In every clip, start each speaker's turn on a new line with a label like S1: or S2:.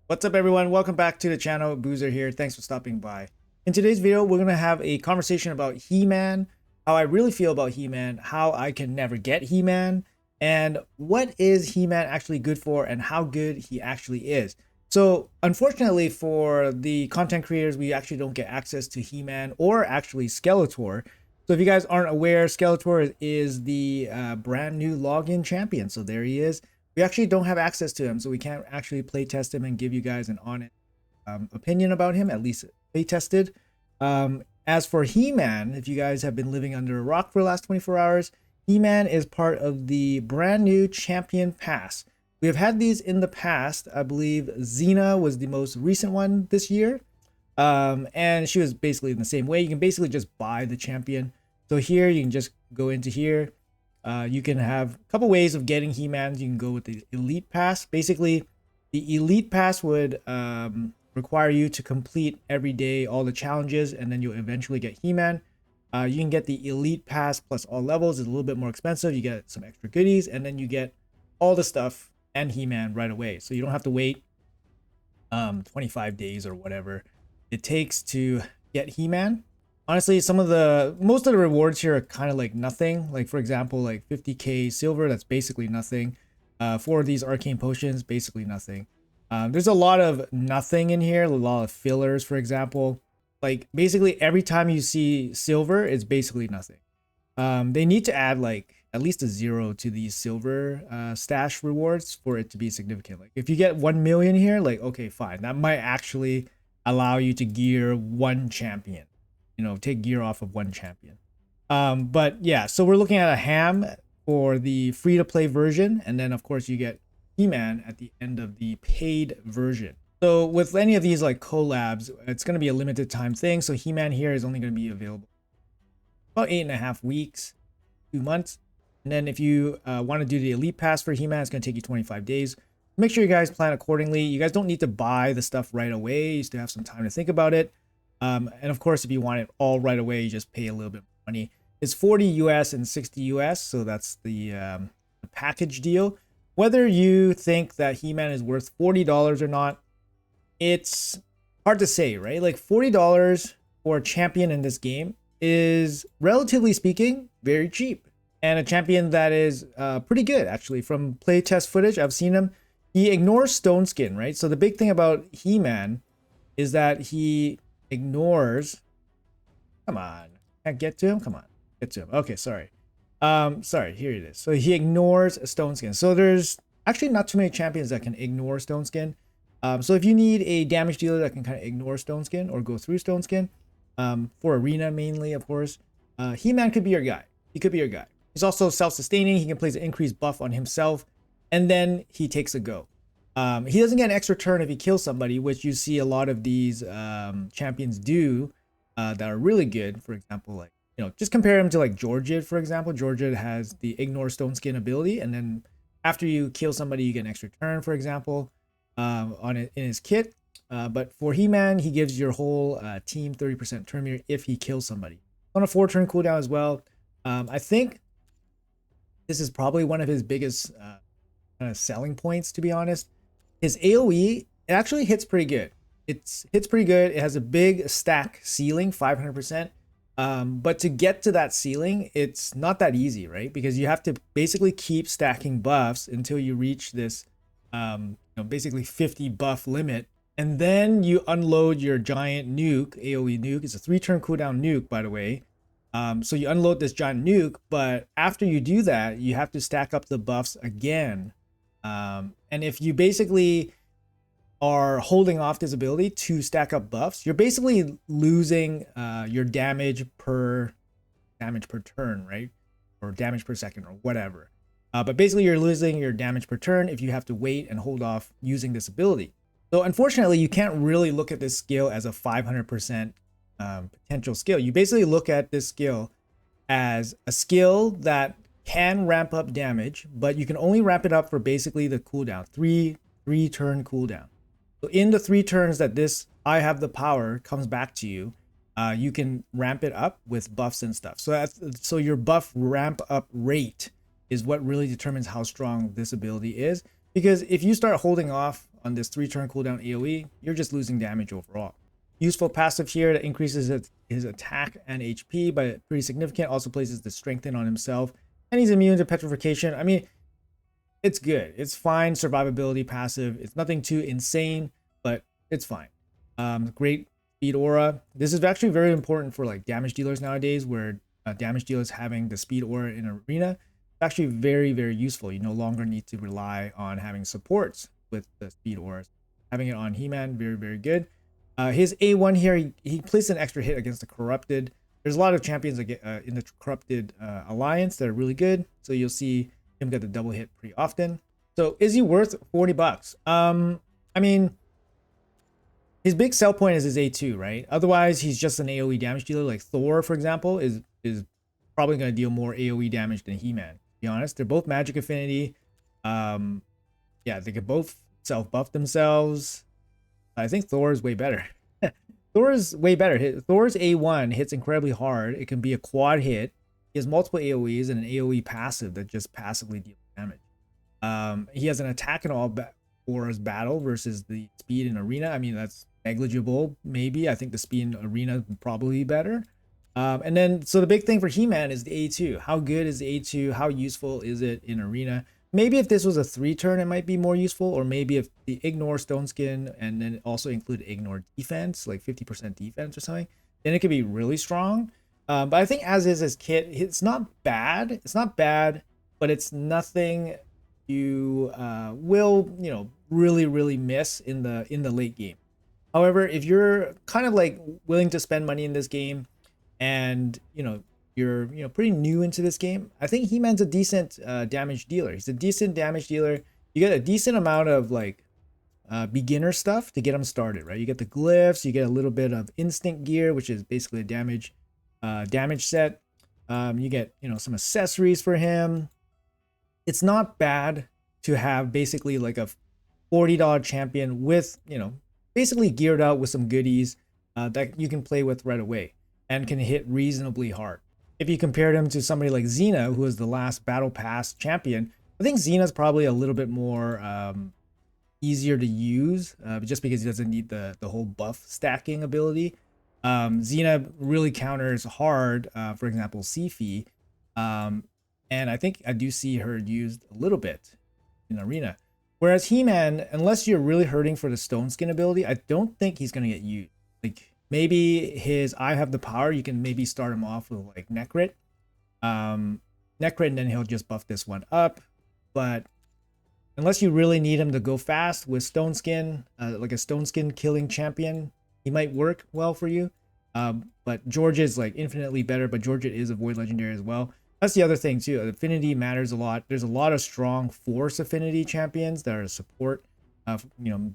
S1: What's up, everyone? Welcome back to the channel. Boozer here. Thanks for stopping by. In today's video, we're going to have a conversation about He-Man, how I really feel about He-Man, how I can never get He-Man, and what is He-Man actually good for and how good he actually is. So, unfortunately for the content creators, we actually don't get access to He-Man or actually Skeletor. So if you guys aren't aware, Skeletor is the brand new login champion. So there he is. We actually don't have access to him, so we can't actually play test him and give you guys an honest opinion about him, at least play tested. As for He-Man, if you guys have been living under a rock for the last 24 hours, He-Man is part of the brand new Champion Pass. We have had these in the past. I believe Xena was the most recent one this year. And she was basically in the same way. You can basically just buy the champion. So here you can just go into here. You can have a couple ways of getting He-Man. You can go with the Elite Pass. Basically, the Elite Pass would require you to complete every day all the challenges, and then you'll eventually get He-Man. You can get the Elite Pass plus all levels. It's a little bit more expensive. You get some extra goodies, and then you get all the stuff and He-Man right away. So you don't have to wait 25 days or whatever it takes to get He-Man. Honestly, most of the rewards here are kind of like nothing. Like, for example, like 50k silver, that's basically nothing. For these arcane potions, basically nothing. There's a lot of nothing in here, a lot of fillers, for example. Like, basically every time you see silver, it's basically nothing. They need to add like at least a 0 to these silver stash rewards for it to be significant. Like, if you get 1 million here, like, okay, fine, that might actually allow you to gear one champion. You know, take gear off of one champion. But yeah, so we're looking at a ham for the free-to-play version, and then of course you get He-Man at the end of the paid version. So with any of these like collabs, it's going to be a limited time thing. So He-Man here is only going to be available about 8.5 weeks, 2 months. And then if you want to do the Elite Pass for He-Man, it's going to take you 25 days. Make sure you guys plan accordingly. You guys don't need to buy the stuff right away. You still have some time to think about it. And of course, if you want it all right away, you just pay a little bit more money. It's 40 US and 60 US, so that's the package deal. Whether you think that He-Man is worth $40 or not, it's hard to say, right? Like, $40 for a champion in this game is, relatively speaking, very cheap. And a champion that is pretty good, actually. From playtest footage, I've seen him. He ignores Stone Skin, right? So the big thing about He-Man is that he ignores, come on, can't get to him, come on, get to him. Okay, sorry, here it is. So he ignores Stone Skin. So there's actually not too many champions that can ignore Stone Skin. So if you need a damage dealer that can kind of ignore Stone Skin or go through Stone Skin, for arena mainly, of course, He-Man could be your guy. He could be your guy. He's also self-sustaining. He can place an increased buff on himself, and then he takes a go. He doesn't get an extra turn if he kills somebody, which you see a lot of these champions do that are really good. For example, like, you know, just compare him to like Georgid, for example. Georgid has the ignore Stone Skin ability, and then after you kill somebody, you get an extra turn, for example, on it in his kit. But for He-Man, he gives your whole team 30% turn meter if he kills somebody. On a 4-turn cooldown as well. I think this is probably one of his biggest kind of selling points, to be honest. His AoE, it actually hits pretty good. It hits pretty good. It has a big stack ceiling, 500%. But to get to that ceiling, it's not that easy, right? Because you have to basically keep stacking buffs until you reach this, basically 50 buff limit. And then you unload your giant nuke, AoE nuke. It's a 3-turn cooldown nuke, by the way. So you unload this giant nuke, but after you do that, you have to stack up the buffs again. And if you basically are holding off this ability to stack up buffs, you're basically losing your damage per turn, right? Or damage per second or whatever. But basically you're losing your damage per turn if you have to wait and hold off using this ability. So unfortunately, you can't really look at this skill as a 500% potential skill. You basically look at this skill as a skill that can ramp up damage, but you can only ramp it up for basically the cooldown, three-turn cooldown. So in the 3 turns that this I have the power comes back to you, you can ramp it up with buffs and stuff. So your buff ramp up rate is what really determines how strong this ability is. Because if you start holding off on this 3-turn cooldown AoE, you're just losing damage overall. Useful passive here that increases his attack and HP by pretty significant. Also places the strengthen on himself, and he's immune to petrification. I mean, it's good. It's fine survivability passive. It's nothing too insane, but it's fine. Great speed aura. This is actually very important for like damage dealers nowadays, where damage dealers having the speed aura in arena. It's actually very, very useful. You no longer need to rely on having supports with the speed auras. Having it on He-Man, very, very good. His A1 here, he placed an extra hit against the Corrupted. There's a lot of champions that get, in the Corrupted Alliance that are really good. So you'll see him get the double hit pretty often. So is he worth 40 bucks? I mean, his big sell point is his A2, right? Otherwise, he's just an AoE damage dealer. Like Thor, for example, is probably going to deal more AoE damage than He-Man. To be honest, they're both magic affinity. Yeah, they could both self-buff themselves. I think Thor is way better. Thor is way better. Thor's A1 hits incredibly hard. It can be a quad hit. He has multiple AoEs and an AoE passive that just passively deals damage. He has an attack in all auras battle versus the speed in arena. I mean, that's negligible, maybe. I think the speed in arena is probably better. And then, so the big thing for He-Man is the A2. How good is the A2? How useful is it in arena? Maybe if this was a 3-turn, it might be more useful. Or maybe if the ignore stone skin and then also include ignore defense, like 50% defense or something, then it could be really strong. But I think as is his kit, it's not bad. It's not bad, but it's nothing you will, you know, really miss in the late game. However, if you're kind of like willing to spend money in this game, and you're pretty new into this game, I think He-Man's a decent damage dealer. He's a decent damage dealer. You get a decent amount of like beginner stuff to get him started, right? You get the glyphs, you get a little bit of instinct gear, which is basically a damage set. You get some accessories for him. It's not bad to have basically like a $40 champion with basically geared out with some goodies that you can play with right away and can hit reasonably hard. If you compared him to somebody like Xena, who is the last Battle Pass champion, I think Xena's probably a little bit more easier to use, just because he doesn't need the whole buff stacking ability. Xena really counters hard, for example, Sifi, and I think I do see her used a little bit in arena. Whereas He-Man, unless you're really hurting for the Stone Skin ability, I don't think he's gonna get used. Like maybe his I Have the Power, you can maybe start him off with like Necrit, and then he'll just buff this one up. But unless you really need him to go fast with Stone Skin, like a Stone Skin killing champion, he might work well for you. But Georgia is like infinitely better, but Georgia is a Void Legendary as well. That's the other thing too. Affinity matters a lot. There's a lot of strong Force Affinity champions that are support.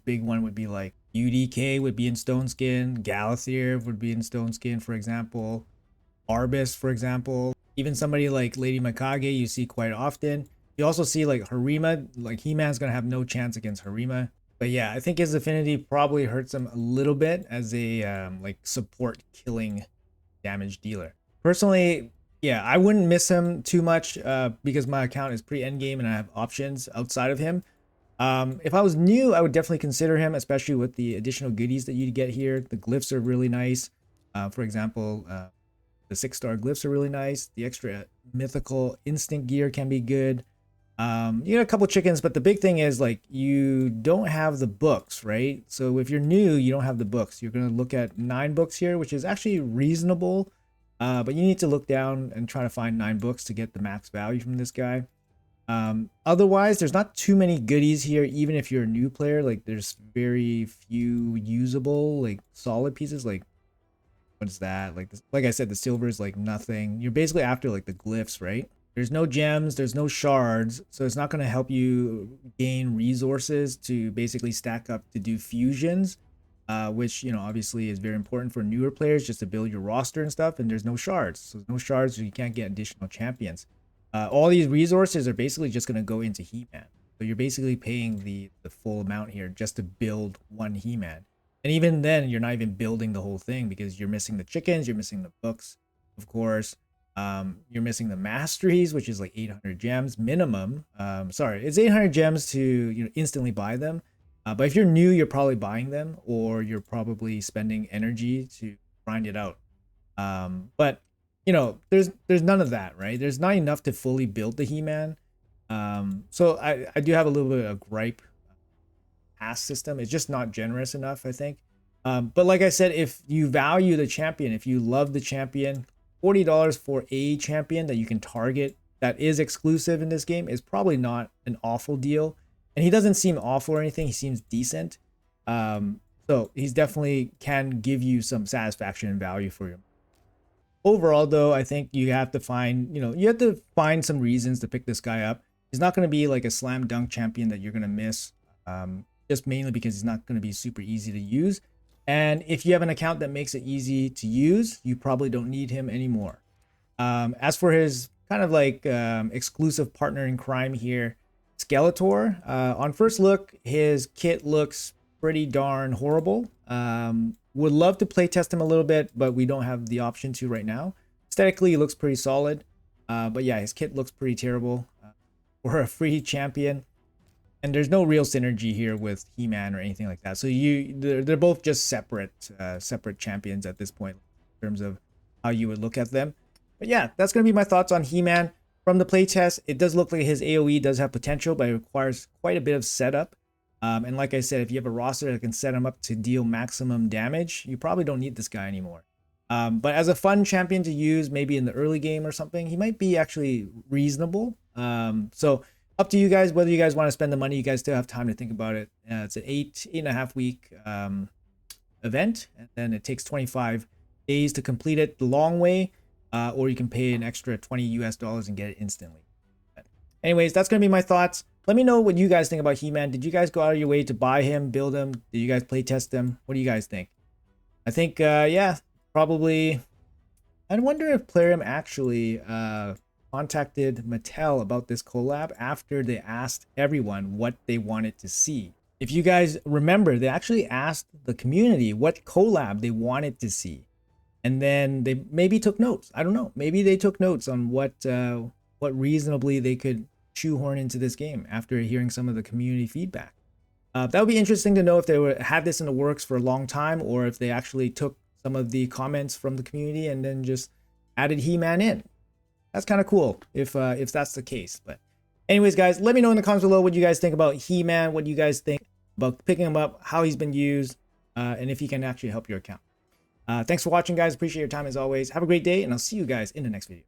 S1: Big one would be like UDK would be in Stone Skin. Galathier would be in Stone Skin, for example. Arbus, for example. Even somebody like Lady Mikage you see quite often. You also see like Harima. Like He-Man's gonna have no chance against Harima. But yeah, I think his affinity probably hurts him a little bit as a like support killing damage dealer. Personally, yeah, I wouldn't miss him too much because my account is pretty endgame and I have options outside of him. If I was new, I would definitely consider him, especially with the additional goodies that you get here. The glyphs are really nice. For example, the 6-star glyphs are really nice. The extra mythical instinct gear can be good. You get a couple chickens, but the big thing is like you don't have the books, right? So if you're new, you don't have the books. You're going to look at 9 books here, which is actually reasonable. But you need to look down and try to find 9 books to get the max value from this guy. Otherwise, there's not too many goodies here, even if you're a new player. Like there's very few usable, like solid pieces. Like what's that? Like I said, the silver is like nothing. You're basically after like the glyphs, right? There's no gems, there's no shards, so it's not going to help you gain resources to basically stack up to do fusions, which, obviously is very important for newer players just to build your roster and stuff, and there's no shards. So there's no shards, so you can't get additional champions. All these resources are basically just going to go into He-Man. So you're basically paying the full amount here just to build one He-Man. And even then, you're not even building the whole thing because you're missing the chickens, you're missing the books, of course. You're missing the masteries, which is like 800 gems minimum. Sorry, it's 800 gems to instantly buy them. But if you're new, you're probably buying them, or you're probably spending energy to grind it out. But there's none of that, right? There's not enough to fully build the He-Man. So I do have a little bit of gripe. Pass system, it's just not generous enough, I think. But like I said, if you value the champion, if you love the champion, $40 for a champion that you can target that is exclusive in this game is probably not an awful deal. And he doesn't seem awful or anything. He seems decent. So he's definitely can give you some satisfaction and value for you. Overall, though, I think you have to find, some reasons to pick this guy up. He's not going to be like a slam dunk champion that you're going to miss, just mainly because he's not going to be super easy to use. And if you have an account that makes it easy to use, you probably don't need him anymore. As for his kind of like exclusive partner in crime here, Skeletor, on first look, his kit looks pretty darn horrible. Would love to play test him a little bit, but we don't have the option to right now. Aesthetically, he looks pretty solid. But yeah, his kit looks pretty terrible for a free champion. And there's no real synergy here with He-Man or anything like that. So they're both just separate champions at this point in terms of how you would look at them. But yeah, that's going to be my thoughts on He-Man. From the playtest, it does look like his AoE does have potential, but it requires quite a bit of setup. And like I said, if you have a roster that can set him up to deal maximum damage, you probably don't need this guy anymore. But as a fun champion to use, maybe in the early game or something, he might be actually reasonable. So up to you guys whether you guys want to spend the money. You guys still have time to think about it. It's an 8.5 week event, and then it takes 25 days to complete it the long way, or you can pay an extra $20 and get it instantly. But anyways, that's going to be my thoughts. Let me know what you guys think about He-Man. Did you guys go out of your way to buy him, build him? Did you guys play test him? What do you guys think? I think, yeah, probably. I wonder if Plarium actually contacted Mattel about this collab after they asked everyone what they wanted to see. If you guys remember, they actually asked the community what collab they wanted to see. And then they maybe took notes. I don't know. Maybe they took notes on what reasonably they could shoehorn into this game after hearing some of the community feedback. That would be interesting to know if they had this in the works for a long time, or if they actually took some of the comments from the community and then just added He-Man in. That's kind of cool if that's the case. But anyways, guys, let me know in the comments below what you guys think about He-Man, what you guys think about picking him up, how he's been used, and if he can actually help your account. Thanks for watching, guys. Appreciate your time as always. Have a great day, and I'll see you guys in the next video.